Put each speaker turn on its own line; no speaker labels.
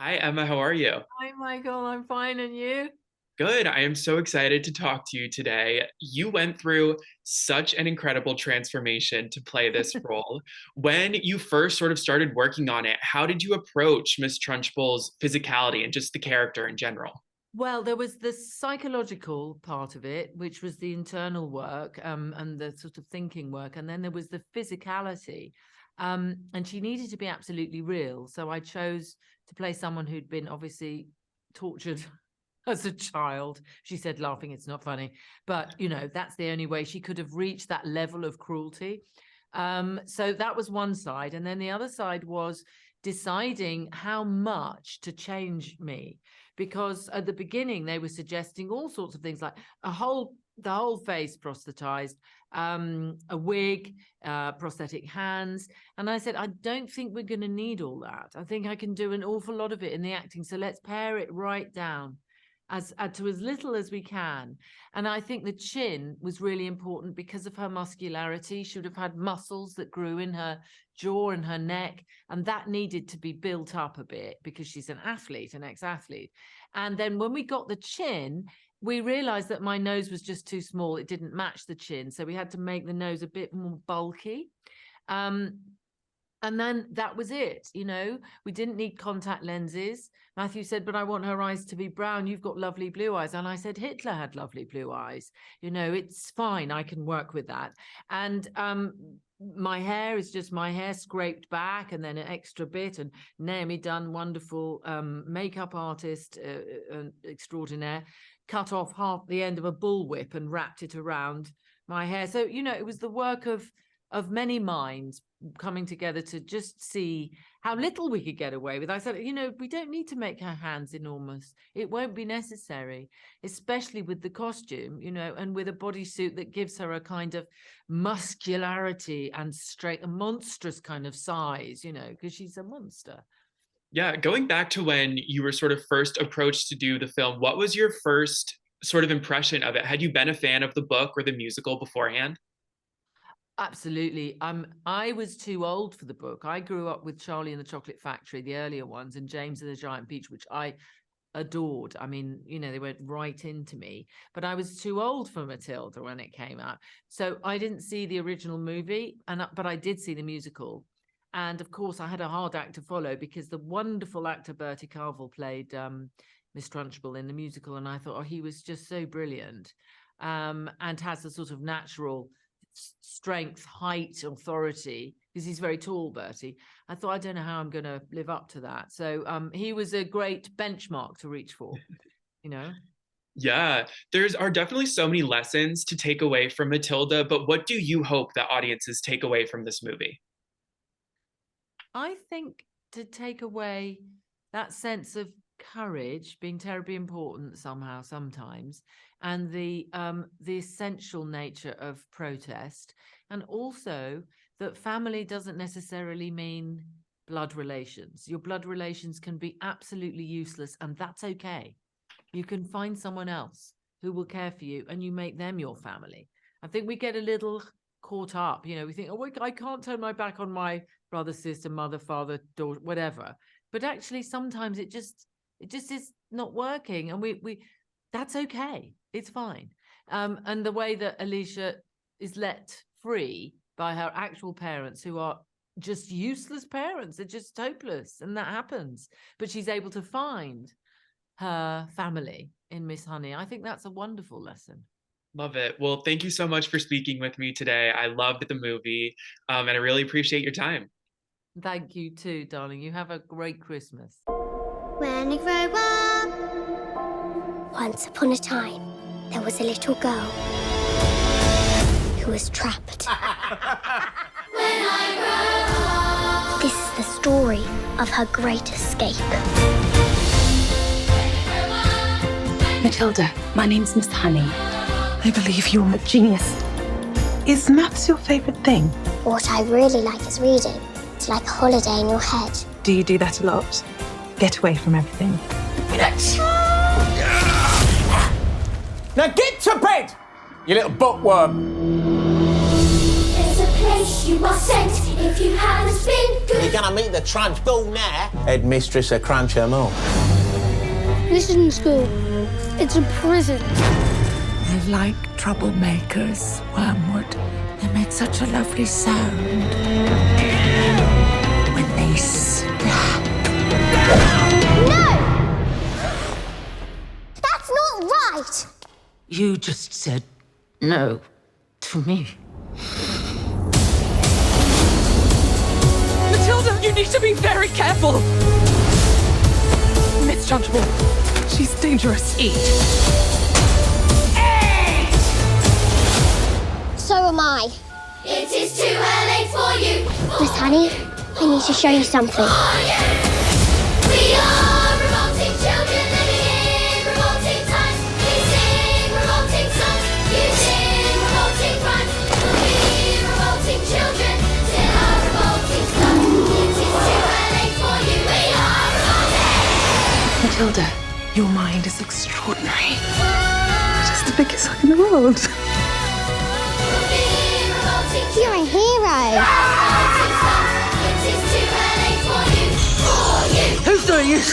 Hi, Emma. How are you?
Hi, Michael. I'm fine, and you?
Good. I am so excited to talk to you today. You went through such an incredible transformation to play this role. When you first sort of started working on it, how did you approach Miss Trunchbull's physicality and just the character in general?
Well, there was the psychological part of it, which was the internal work and the sort of thinking work, and then there was the physicality. And she needed to be absolutely real. So I chose to play someone who'd been obviously tortured as a child. She said, laughing, it's not funny, but that's the only way she could have reached that level of cruelty. So that was one side, and then the other side was deciding how much to change me, because at the beginning they were suggesting all sorts of things like the whole face prosthetized, a wig, prosthetic hands. And I said, I don't think we're going to need all that. I think I can do an awful lot of it in the acting. So let's pare it right down as to as little as we can. And I think the chin was really important because of her muscularity. She would have had muscles that grew in her jaw and her neck, and that needed to be built up a bit because she's an athlete, an ex-athlete. And then when we got the chin, we realized that my nose was just too small. It didn't match the chin. So we had to make the nose a bit more bulky. And then that was it. We didn't need contact lenses. Matthew said, but I want her eyes to be brown. You've got lovely blue eyes. And I said, Hitler had lovely blue eyes. It's fine. I can work with that. And my hair is just my hair scraped back and then an extra bit. And Naomi Dunn, wonderful makeup artist extraordinaire, cut off half the end of a bullwhip and wrapped it around my hair. So, it was the work of many minds coming together to just see how little we could get away with. I said, we don't need to make her hands enormous. It won't be necessary, especially with the costume, and with a bodysuit that gives her a kind of muscularity and straight, a monstrous kind of size, because she's a monster.
Yeah, going back to when you were sort of first approached to do the film, what was your first sort of impression of it? Had you been a fan of the book or the musical beforehand?
Absolutely. I was too old for the book. I grew up with Charlie and the Chocolate Factory, the earlier ones, and James and the Giant Peach, which I adored. I mean, they went right into me, but I was too old for Matilda when it came out. So I didn't see the original movie, but I did see the musical. And of course, I had a hard act to follow because the wonderful actor Bertie Carvel played Miss Trunchbull in the musical. And I thought, oh, he was just so brilliant, and has a sort of natural strength, height, authority, because he's very tall, Bertie. I thought, I don't know how I'm going to live up to that. So he was a great benchmark to reach for,
Yeah, are definitely so many lessons to take away from Matilda, but what do you hope that audiences take away from this movie?
I think to take away that sense of courage being terribly important somehow sometimes, and the essential nature of protest, and also that family doesn't necessarily mean blood relations. Your blood relations can be absolutely useless, and that's okay. You can find someone else who will care for you, and you make them your family. I think we get a little caught up, we think, oh, I can't turn my back on my brother, sister, mother, father, daughter, whatever. But actually, sometimes it just is not working, and we that's okay. It's fine. And the way that Alicia is let free by her actual parents, who are just useless parents, they're just hopeless, and that happens. But she's able to find her family in Miss Honey. I think that's a wonderful lesson.
Love it. Well, thank you so much for speaking with me today. I loved the movie, and I really appreciate your time.
Thank you too, darling. You have a great Christmas.
When I grow up, once upon a time, there was a little girl who was trapped. When I grow up. This is the story of her great escape.
Matilda, my name's Miss Honey. I believe you're a genius. Is maths your favourite thing?
What I really like is reading. It's like a holiday in your head.
Do you do that a lot? Get away from everything.
Now get to bed, you little bookworm.
There's a place you are sent. If you haven't been good.
You're gonna meet the Trunchbull now. Headmistress of Crunch 'em all.
This isn't school. It's a prison.
They're like troublemakers, Wormwood. They make such a lovely sound when they slap.
No! That's not right!
You just said no to me.
Matilda, you need to be very careful. Miss Trunchbull, she's dangerous.
Eat.
So am I.
It is too early for you.
Miss Honey, I need to show you something.
We are revolting children living in revolting times. We sing revolting songs, using revolting rhymes. We'll be revolting children till our revolting stuff. It is too early for you. We are revolting.
Matilda, your mind is extraordinary. Just the biggest song in the world.
We'll be revolting
You're a hero.
revolting stuff. It is too early for you. For you.
Who's doing this?